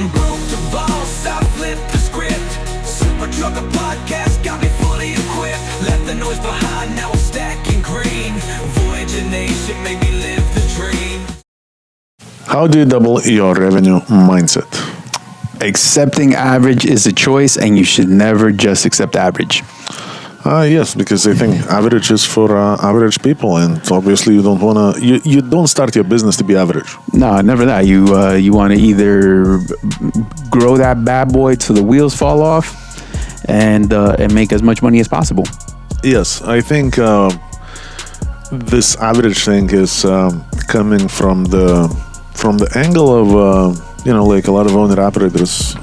From broke to boss, I flipped the script. Super Trucker Podcast got me fully equipped. Left the noise behind, now I'm stacking green. Voyager Nation made me live the dream. How do you double your revenue mindset? Accepting average is a choice, and you should never just accept average. Yes, because I think average is for average people, and obviously you don't want to. You don't start your business to be average. No, never that. You want to either grow that bad boy till the wheels fall off, and make as much money as possible. Yes, I think this average thing is coming from the angle of like a lot of owner operators.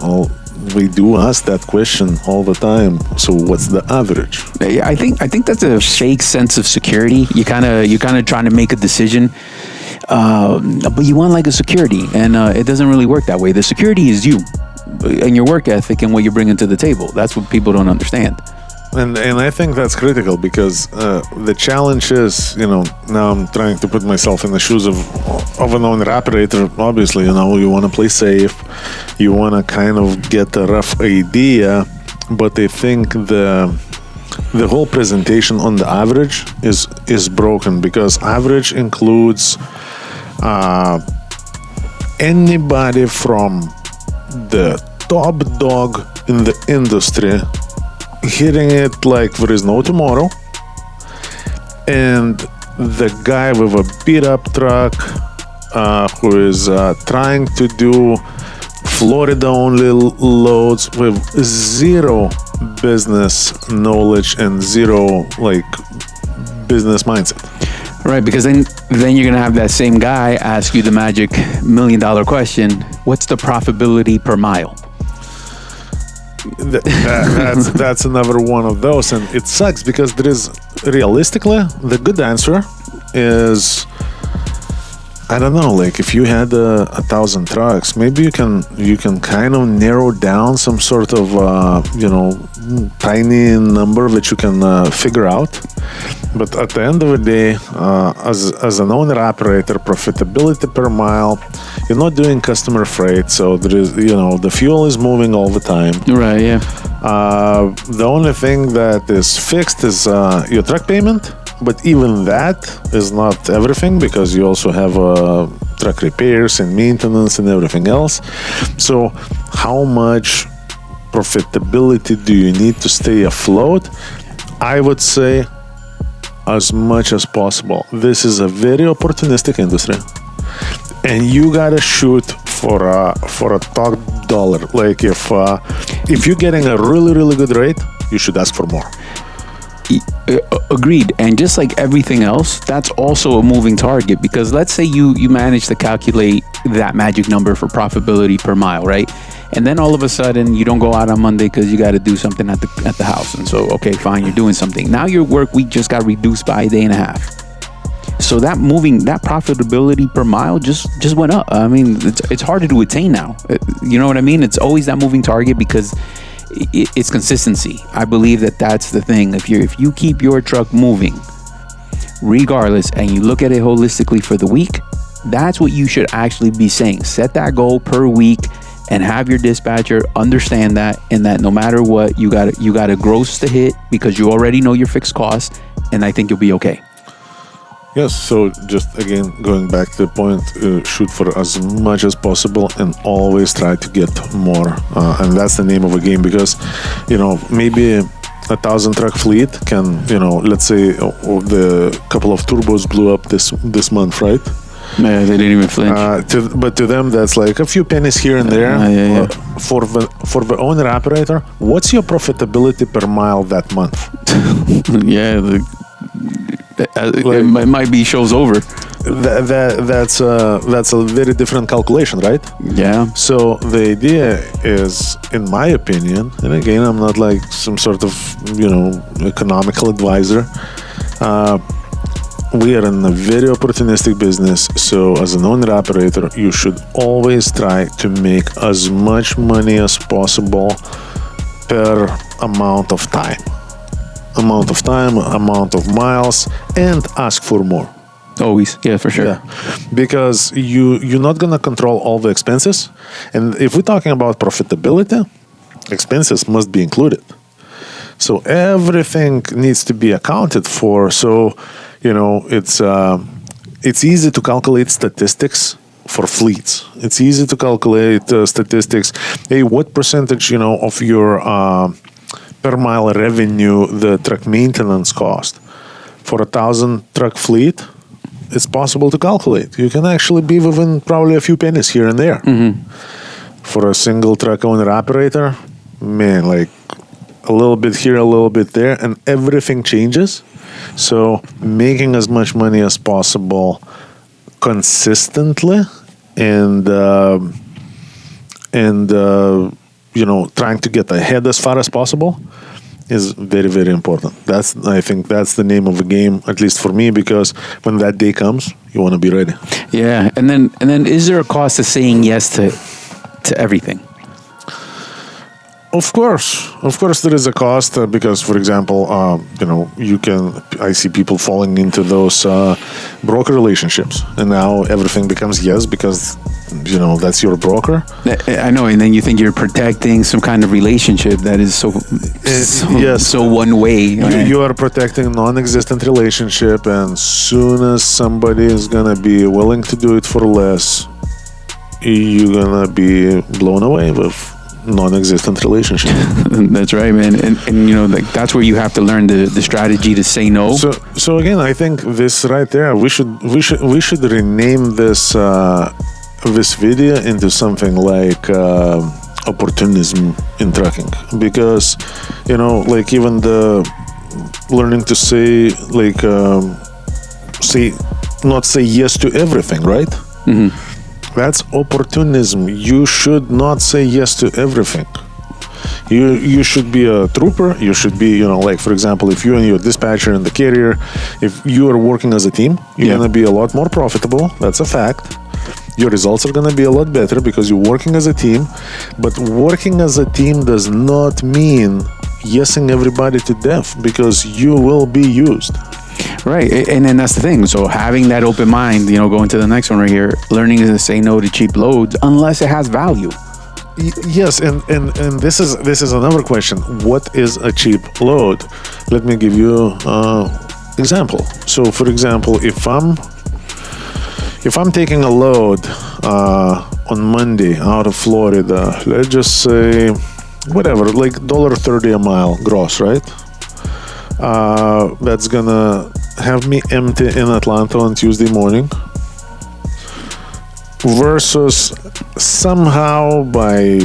We do ask that question all the time. So what's the average? Yeah, I think that's a fake sense of security. You're kind of trying to make a decision, but you want like a security, and it doesn't really work that way. The security is you and your work ethic and what you're bringing to the table. That's what people don't understand. And I think that's critical because the challenge is, now I'm trying to put myself in the shoes of an owner operator. Obviously, you want to play safe, you want to kind of get a rough idea, but I think the whole presentation on the average is broken because average includes anybody from the top dog in the industry hitting it like there is no tomorrow, and the guy with a beat up truck who is trying to do Florida only loads with zero business knowledge and zero business mindset. Right, because then you're gonna have that same guy ask you the magic $1 million question: what's the profitability per mile? That's another one of those, and it sucks because there is realistically the good answer is, I don't know, if you had 1,000 trucks, maybe you can kind of narrow down some sort of tiny number that you can figure out. But at the end of the day, as an owner operator, profitability per mile, you're not doing customer freight, so there is the fuel is moving all the time. Right. Yeah. The only thing that is fixed is your truck payment. But even that is not everything because you also have truck repairs and maintenance and everything else. So how much profitability do you need to stay afloat? I would say as much as possible. This is a very opportunistic industry, and you gotta shoot for a top dollar. Like if you're getting a really, really good rate, you should ask for more. Agreed. And just like everything else, that's also a moving target, because let's say you manage to calculate that magic number for profitability per mile, right? And then all of a sudden you don't go out on Monday because you got to do something at the house. And so, okay, fine, you're doing something. Now your work week just got reduced by a day and a half. So that profitability per mile just went up. I mean, it's harder to attain now. You know what I mean? It's always that moving target because it's consistency. I believe that's the thing. If you keep your truck moving regardless, and you look at it holistically for the week, that's what you should actually be saying. Set that goal per week and have your dispatcher understand that, and that no matter what, you got a gross to hit because you already know your fixed costs, and I think you'll be okay. Yes, so just again, going back to the point, shoot for as much as possible and always try to get more. And that's the name of the game, because, maybe 1,000 truck fleet can, let's say the couple of turbos blew up this month, right? Yeah, they didn't even flinch. But to them, that's like a few pennies here and there. Yeah. For the owner operator, what's your profitability per mile that month? Yeah, it might be show's over. That's a very different calculation, right? Yeah. So the idea is, in my opinion, and again, I'm not like some sort of economical advisor. We are in a very opportunistic business, so as an owner operator, you should always try to make as much money as possible per amount of time, amount of miles, and ask for more. Always. Yeah, for sure. Yeah, because you're not gonna control all the expenses, and if we're talking about profitability, expenses must be included. So everything needs to be accounted for. So it's easy to calculate statistics for fleets. It's easy to calculate statistics. Hey, what percentage of your per mile revenue the truck maintenance cost for 1,000 truck fleet? It's possible to calculate. You can actually be within probably a few pennies here and there. For a single truck owner operator, man, like a little bit here, a little bit there, and everything changes. So making as much money as possible consistently and trying to get ahead as far as possible is very, very important. I think that's the name of the game, at least for me, because when that day comes, you want to be ready. Yeah, and then is there a cost to saying yes to everything? Of course, there is a cost because, for example, I see people falling into those broker relationships, and now everything becomes yes because that's your broker. I know, and then you think you're protecting some kind of relationship that is so one way. Right? You are protecting non-existent relationship, and soon as somebody is gonna be willing to do it for less, you're gonna be blown away with non-existent relationship. That's right, man, and like that's where you have to learn the strategy to say no. So again, I think this right there, we should rename this this video into something like opportunism in trucking, because like even the learning to say not say yes to everything, right? That's opportunism. You should not say yes to everything. You should be a trooper. You should be, like for example, if you and your dispatcher and the carrier, if you are working as a team, you're gonna be a lot more profitable. That's a fact. Your results are gonna be a lot better because you're working as a team. But working as a team does not mean yesing everybody to death, because you will be used. Right, and then that's the thing. So having that open mind, going to the next one right here, learning to say no to cheap loads unless it has value. Yes, and this is another question. What is a cheap load? Let me give you example. So, for example, if I'm taking a load on Monday out of Florida, let's just say whatever, like $1.30 a mile gross, right? That's gonna have me empty in Atlanta on Tuesday morning, versus somehow by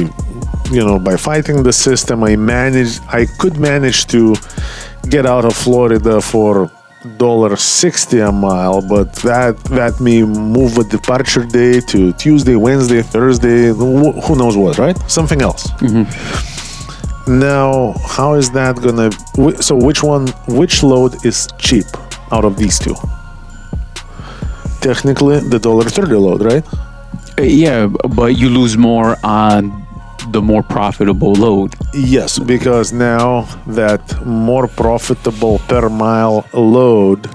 fighting the system, I could manage to get out of Florida for $1.60 a mile, but that may move a departure day to Tuesday, Wednesday, Thursday, who knows what, right? Something else. Now, how is that gonna? So, which load is cheap out of these two? Technically, the $1.30 load, right? Yeah, but you lose more on the more profitable load. Yes, because now that more profitable per mile load,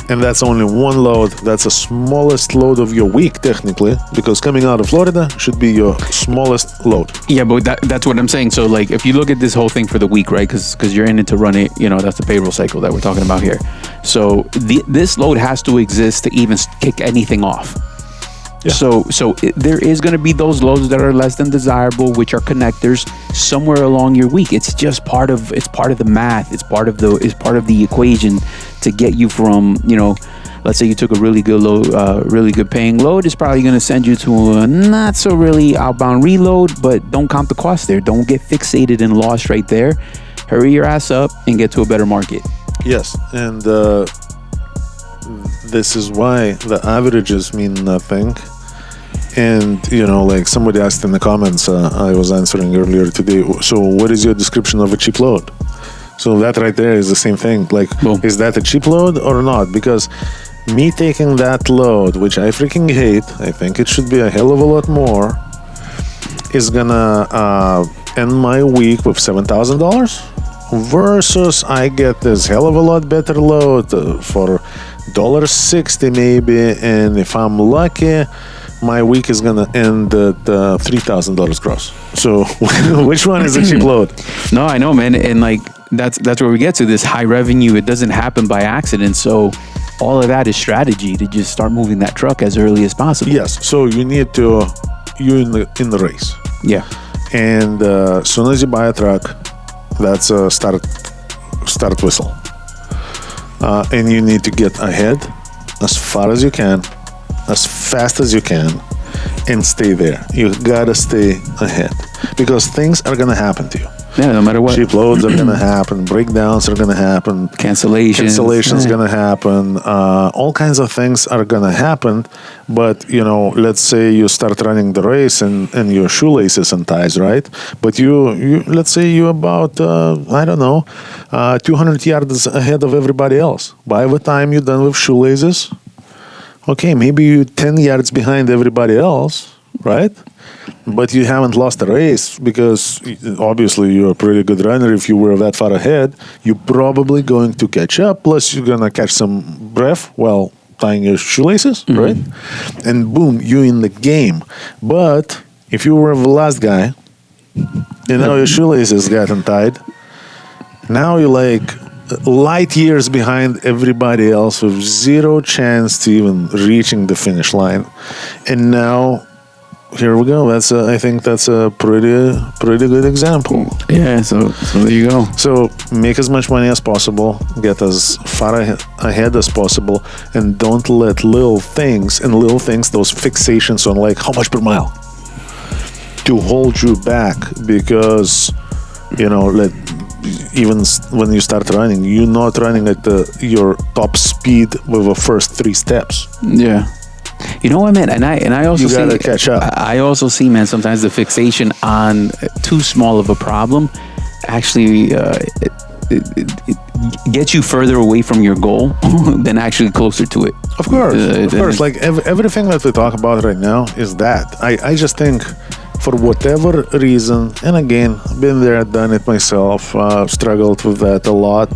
and that's only one load, that's the smallest load of your week technically, because coming out of Florida should be your smallest load. Yeah, but that's what I'm saying. So like if you look at this whole thing for the week, right, because you're in it to run it, that's the payroll cycle that we're talking about here. So this load has to exist to even kick anything off. Yeah. So there is going to be those loads that are less than desirable, which are connectors somewhere along your week. It's just part of the math. It's part of the equation to get you from, let's say you took a really good load, really good paying load. It's probably going to send you to a not so really outbound reload, but don't count the cost there. Don't get fixated and lost right there. Hurry your ass up and get to a better market. Yes, and this is why the averages mean nothing. And like somebody asked in the comments, I was answering earlier today, so what is your description of a cheap load? So that right there is the same thing. Like, is that a cheap load or not? Because me taking that load, which I freaking hate, I think it should be a hell of a lot more, is gonna end my week with $7,000, versus I get this hell of a lot better load for $1.60 maybe, and if I'm lucky, my week is gonna end at $3,000 gross. So which one is a cheap load? No, I know, man, and like that's where we get to this high revenue. It doesn't happen by accident, so all of that is strategy to just start moving that truck as early as possible. Yes. So you need to in the race, Yeah. and as soon as you buy a truck, that's a start whistle, and you need to get ahead as far as you can, as fast as you can, and stay there. You gotta stay ahead because things are gonna happen to you. Yeah, no matter what. Cheap loads are gonna happen. Breakdowns are gonna happen. Cancellations Yeah. gonna happen. All kinds of things are gonna happen. But let's say you start running the race and your shoelaces and ties, right? But you let's say you're about 200 yards ahead of everybody else. By the time you're done with shoelaces, okay, maybe you're 10 yards behind everybody else, right? But you haven't lost the race because obviously you're a pretty good runner. If you were that far ahead, you're probably going to catch up. Plus, you're going to catch some breath while tying your shoelaces, right? And boom, you're in the game. But if you were the last guy, your shoelaces got untied, now you're like light years behind everybody else with zero chance to even reaching the finish line. And now here we go. I think that's a pretty good example. Yeah, so there you go. So make as much money as possible, get as far ahead as possible, and don't let little things, those fixations on like how much per mile, to hold you back. Because even when you start running, you're not running at your top speed with the first 3 steps. Yeah. You know what, man? And I also You gotta catch up. I also see, man, sometimes the fixation on too small of a problem actually it gets you further away from your goal than actually closer to it. Of course. Like everything that we talk about right now is that. I just think for whatever reason, and again, been there, done it myself, struggled with that a lot.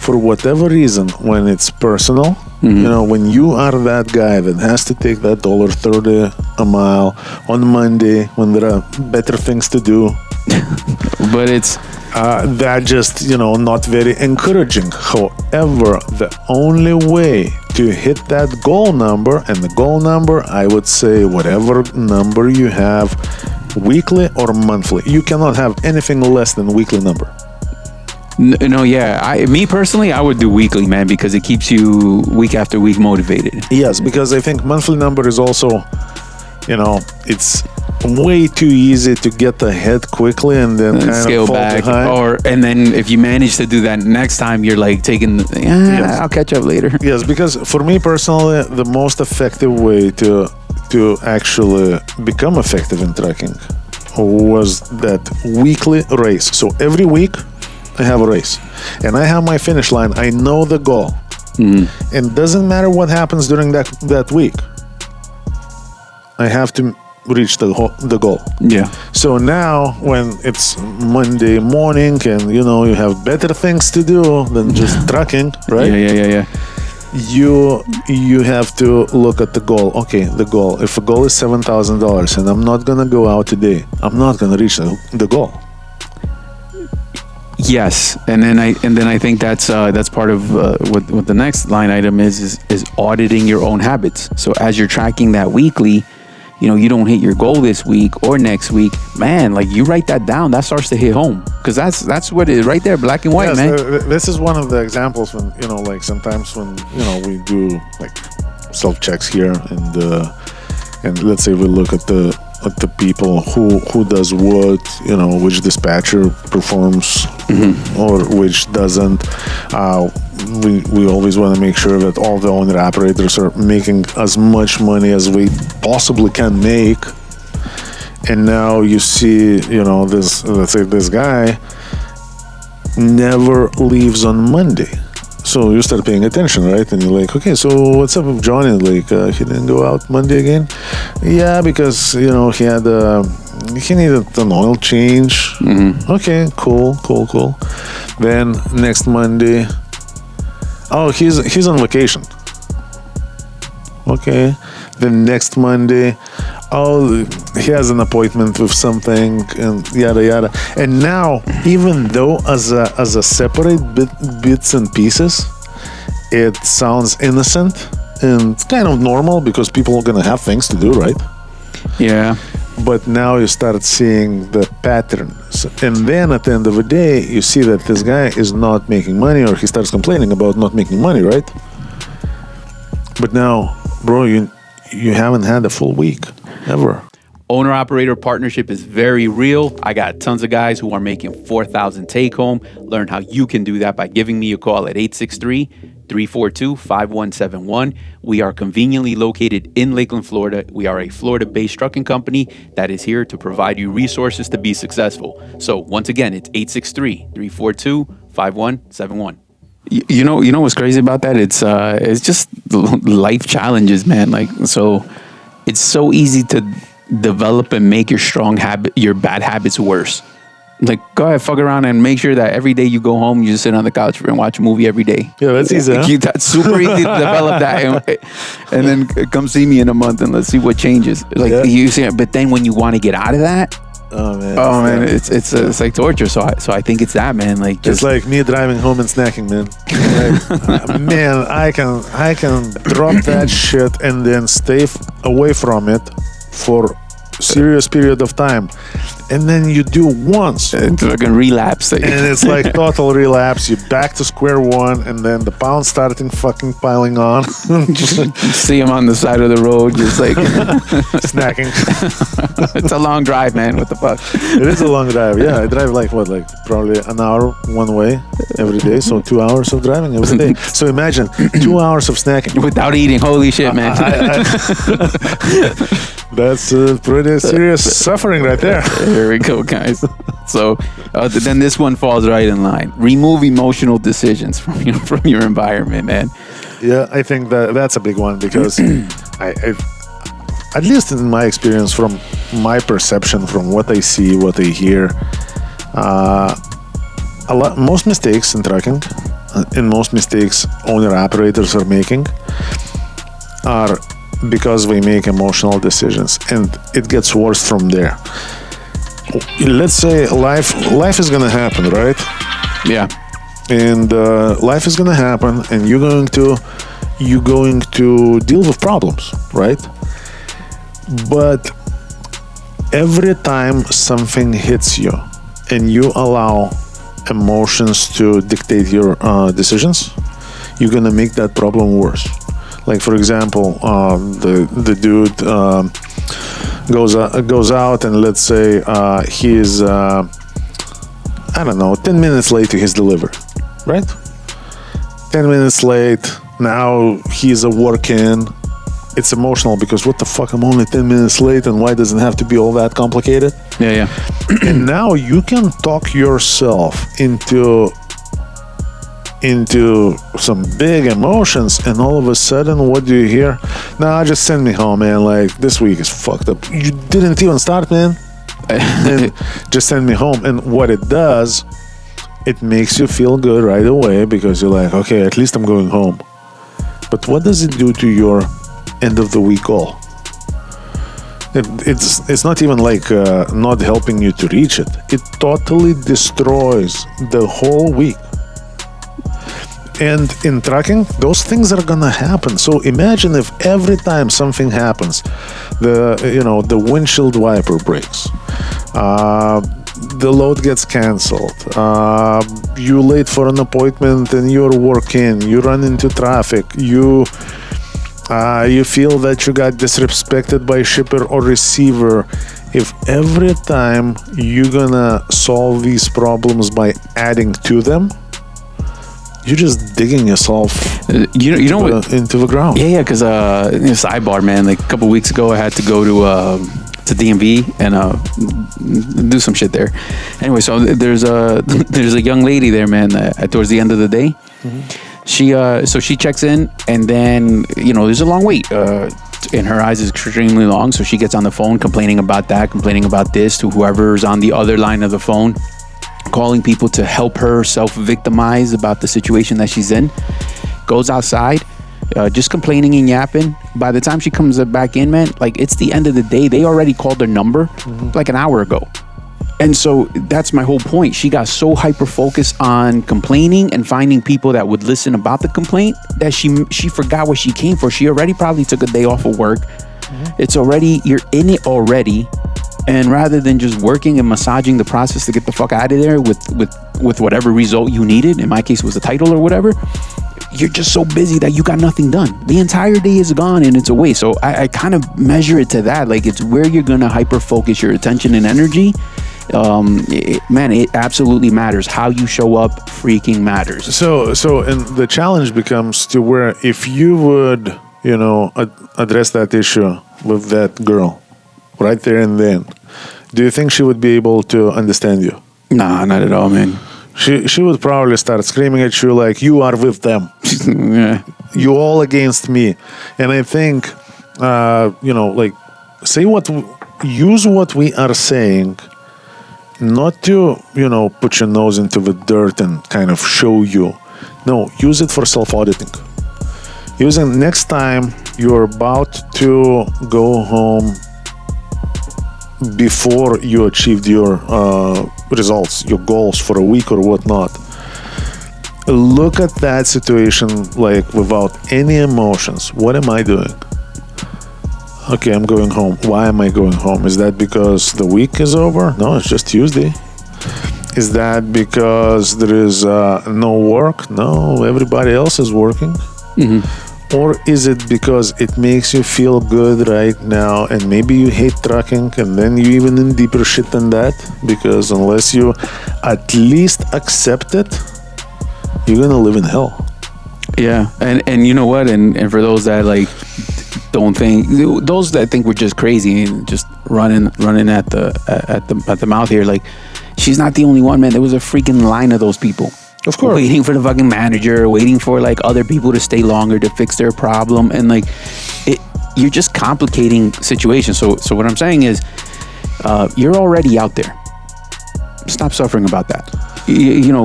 For whatever reason, when it's personal, when you are that guy that has to take that $1.30 a mile on Monday when there are better things to do, but it's that just not very encouraging. However, the only way to hit that goal number, and the goal number, I would say whatever number you have, weekly or monthly, you cannot have anything less than weekly number. No, yeah. Me personally, I would do weekly, man, because it keeps you week after week motivated. Yes, because I think monthly number is also, it's way too easy to get ahead quickly and then kind scale of fall back, behind. and then if you manage to do that next time, you're like taking, Yes. I'll catch up later. Yes, because for me personally, the most effective way to actually become effective in trekking was that weekly race. So every week I have a race and I have my finish line. I know the goal. And doesn't matter what happens during that week. I have to reach the goal. Yeah. So now when it's Monday morning and you have better things to do than just trekking, right? Yeah. You have to look at the goal. Okay, the goal. If a goal is $7,000 and I'm not gonna go out today, I'm not gonna reach the goal. Yes, and then I think that's part of what the next line item is auditing your own habits. So as you're tracking that weekly, you don't hit your goal this week or next week, man. Like you write that down, that starts to hit home because that's what it is right there, black and white, Yes, man. this is one of the examples when like sometimes when we do like self checks here and let's say we look at the people who does what, which dispatcher performs or which doesn't. We always want to make sure that all the owner operators are making as much money as we possibly can make. And now you see, this, let's say this guy never leaves on Monday. So you start paying attention, right? And you're like, okay, so what's up with Johnny? Like, he didn't go out Monday again? Yeah, because, he needed an oil change. Okay, cool. Then next Monday, Oh, he's on vacation. Okay. Then next Monday, oh, he has an appointment with something and yada yada. And now, even though as a separate bits and pieces, it sounds innocent and it's kind of normal because people are gonna have things to do, right? Yeah. But now you start seeing the patterns, and then at the end of the day, you see that this guy is not making money, or he starts complaining about not making money, right? But now, bro, you haven't had a full week ever. Owner-operator partnership is very real. I got tons of guys who are making $4,000 take-home. Learn how you can do that by giving me a call at 863-342-5171. We are conveniently located in Lakeland, Florida. We are a Florida-based trucking company that is here to provide you resources to be successful. So once again, it's 863-342-5171. You know what's crazy about that? It's just life challenges, man. Like, so it's so easy to develop and make your bad habits worse. Like, go ahead, fuck around and make sure that every day you go home, you just sit on the couch and watch a movie every day. Yeah, that's easy. Huh? That's super easy to develop that, and then come see me in a month and let's see what changes. Like you see, but then when you want to get out of that, oh man, it's like torture. So I think it's that, man. Like, just like me driving home and snacking, man. Like, man, I can drop that shit and then stay away from it for serious period of time, and then you do once it's like a relapse, and it's like total relapse. You're back to square one, and then the pounds starting fucking piling on. See him on the side of the road, just like snacking. It's a long drive, man. What the fuck? It is a long drive. Yeah, I drive like probably an hour one way every day, so 2 hours of driving every day. So imagine 2 hours of snacking without eating. Holy shit, man. That's pretty serious suffering right there. Here we go, guys. So then this one falls right in line. Remove emotional decisions from your environment, man. Yeah, I think that's a big one because I at least in my experience, from my perception, from what I see, what I hear, most mistakes in trucking and most mistakes owner-operators are making are because we make emotional decisions, and it gets worse from there. Let's say life is gonna happen, right? Yeah. And life is gonna happen, and you're going to deal with problems, right? But every time something hits you and you allow emotions to dictate your decisions, you're gonna make that problem worse. Like, for example, the dude goes out, and let's say he's 10 minutes late to his delivery, right? 10 minutes late. Now he's working. It's emotional because what the fuck, I'm only 10 minutes late, and why does it have to be all that complicated? Yeah. And now you can talk yourself into some big emotions, and all of a sudden, what do you hear? Nah, just send me home, man. Like, this week is fucked up. You didn't even start, man. And just send me home. And what it does, it makes you feel good right away because you're like, okay, at least I'm going home. But what does it do to your end of the week goal? It's not even like not helping you to reach it. It totally destroys the whole week. And in trucking, those things are gonna happen. So imagine if every time something happens, the windshield wiper breaks, the load gets canceled, you're late for an appointment and you're working, you run into traffic, you feel that you got disrespected by shipper or receiver. If every time you're gonna solve these problems by adding to them, you're just digging yourself into the ground. Yeah, because sidebar, man, like a couple weeks ago I had to go to DMV and do some shit there. Anyway, so there's a young lady there, man, towards the end of the day. Mm-hmm. She checks in, and then there's a long wait. In her eyes, is extremely long. So she gets on the phone complaining about that, complaining about this to whoever's on the other line of the phone, calling people to help her self-victimize about the situation that she's in. goes outside, just complaining and yapping. By the time she comes back in, man, like it's the end of the day. They already called her number like an hour ago. And so that's my whole point. She got so hyper focused on complaining and finding people that would listen about the complaint that she forgot what she came for. She already probably took a day off of work. It's already, you're in it already. And rather than just working and massaging the process to get the fuck out of there with whatever result you needed, in my case it was a title or whatever, you're just so busy that you got nothing done. The entire day is gone and it's a waste. So I kind of measure it to that. Like, it's where you're going to hyper focus your attention and energy. It absolutely matters. How you show up freaking matters. So and the challenge becomes to where if you would, address that issue with that girl right there and then, do you think she would be able to understand you? Nah, not at all, man. She would probably start screaming at you like, you are with them. Yeah. You all against me. And I think, use what we are saying, not to, put your nose into the dirt and kind of show you. No, use it for self-auditing. Using next time you're about to go home before you achieved your results, your goals for a week or whatnot. Look at that situation like without any emotions. What am I doing? Okay, I'm going home. Why am I going home? Is that because the week is over? No, it's just Tuesday. Is that because there is no work? No, everybody else is working. Or is it because it makes you feel good right now and maybe you hate trucking and then you even in deeper shit than that? Because unless you at least accept it, you're gonna live in hell. Yeah, and you know what? And for those that like don't think, those that think we're just crazy and just running at the mouth here, like, she's not the only one, man. There was a freaking line of those people. Of course. Waiting for the fucking manager, waiting for like other people to stay longer to fix their problem. And like, you're just complicating situations. So what I'm saying is, you're already out there. Stop suffering about that.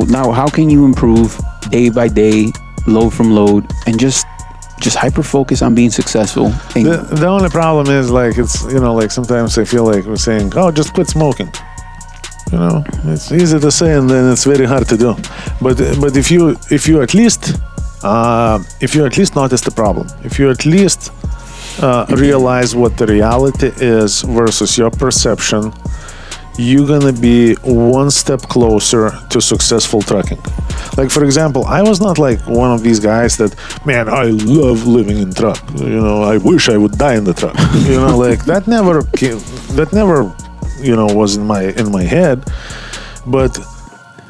Now how can you improve day by day, load from load, and just hyper focus on being successful? The only problem is like, it's, sometimes I feel like we're saying, oh, just quit smoking. It's easy to say and then it's very hard to do. But if you at least notice the problem, if you at least realize what the reality is versus your perception, you're gonna be one step closer to successful trucking. Like, for example, I was not like one of these guys that, man, I love living in truck. I wish I would die in the truck. Like that never was in my head, but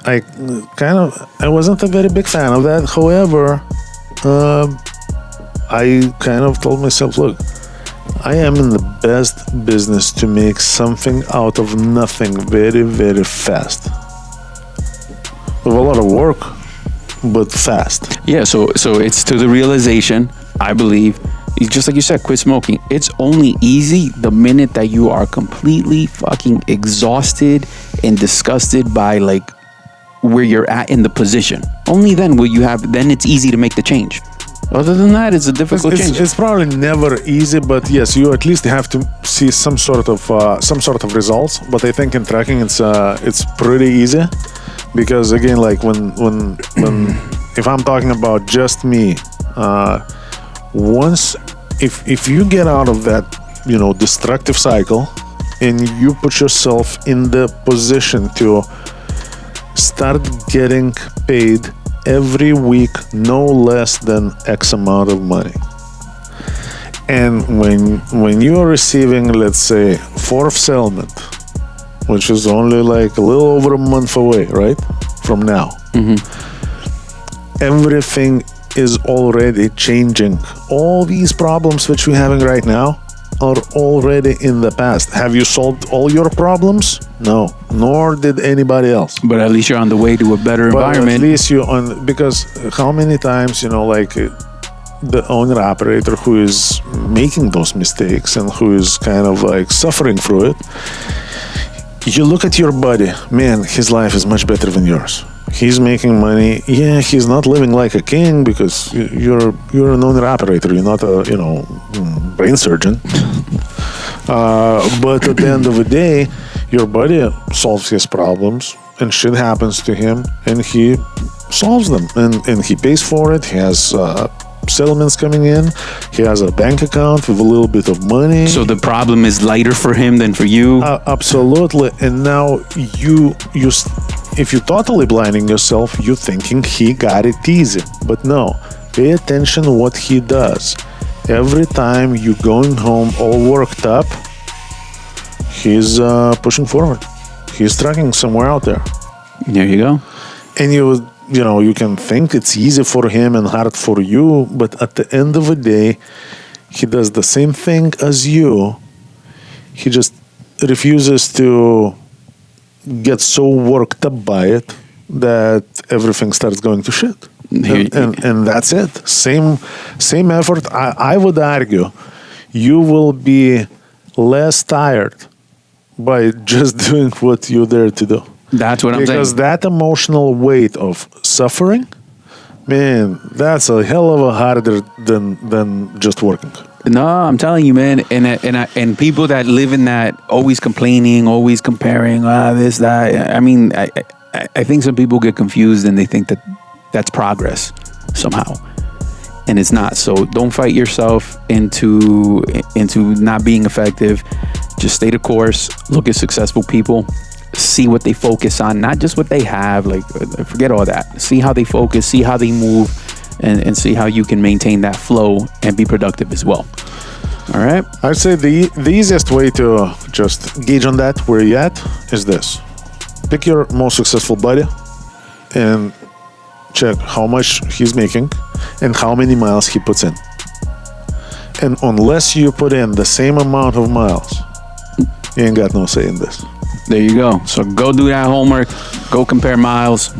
I wasn't a very big fan of that. However, I kind of told myself, look, I am in the best business to make something out of nothing very, very fast. With a lot of work, but fast. Yeah, so it's to the realization, I believe, just like you said, quit smoking. It's only easy the minute that you are completely fucking exhausted and disgusted by like where you're at in the position. Only then then it's easy to make the change. Other than that, it's a difficult change. It's probably never easy, but yes, you at least have to see some sort of results. But I think in tracking, it's pretty easy, because again, like when if I'm talking about just me, once if you get out of that destructive cycle and you put yourself in the position to start getting paid every week no less than X amount of money, and when you are receiving, let's say, fourth settlement, which is only like a little over a month away, right, from now, everything is already changing. All these problems which we're having right now are already in the past. Have you solved all your problems? No, nor did anybody else. But at least you're on the way to a better environment. At least because how many times, the owner operator who is making those mistakes and who is kind of like suffering through it, you look at your buddy, man, his life is much better than yours. He's making money. Yeah, he's not living like a king because you're an owner operator. You're not a brain surgeon. But at the end of the day, your buddy solves his problems, and shit happens to him, and he solves them, and he pays for it. He has settlements coming in. He has a bank account with a little bit of money. So the problem is lighter for him than for you. Absolutely. And now if you're totally blinding yourself, you're thinking he got it easy. But no, pay attention what he does. Every time you're going home all worked up, he's pushing forward. He's trucking somewhere out there. There you go. And you can think it's easy for him and hard for you, but at the end of the day, he does the same thing as you. He just refuses to get so worked up by it that everything starts going to shit. And that's it. Same effort. I would argue you will be less tired by just doing what you're there to do. That's what I'm saying. Because that emotional weight of suffering, man, that's a hell of a harder than just working. No, I'm telling you, man. And people that live in that, always complaining, always comparing, this, that. I mean, I think some people get confused and they think that that's progress somehow, and it's not. So don't fight yourself into not being effective. Just stay the course. Look at successful people. See what they focus on, not just what they have. Like, forget all that. See how they focus, see how they move, and see how you can maintain that flow and be productive as well. All right? I'd say the easiest way to just gauge on that, where you're at, is this. Pick your most successful buddy and check how much he's making and how many miles he puts in. And unless you put in the same amount of miles, you ain't got no say in this. There you go. So go do that homework, go compare miles,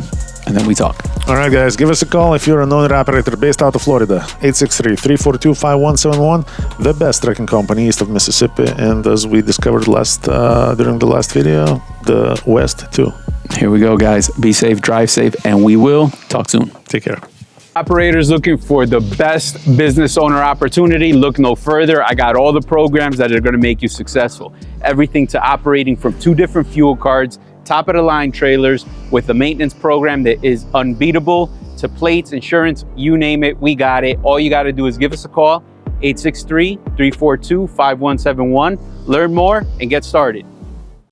and then we talk. All right, guys, give us a call if you're an owner-operator based out of Florida. 863-342-5171, the best trucking company east of Mississippi, and as we discovered during the last video, the West too. Here we go, guys. Be safe, drive safe, and we will talk soon. Take care. Operators looking for the best business owner opportunity, look no further. I got all the programs that are going to make you successful. Everything to operating from 2 different fuel cards, top of the line trailers with a maintenance program that is unbeatable, to plates, insurance, you name it, we got it. All you got to do is give us a call, 863-342-5171. Learn more and get started.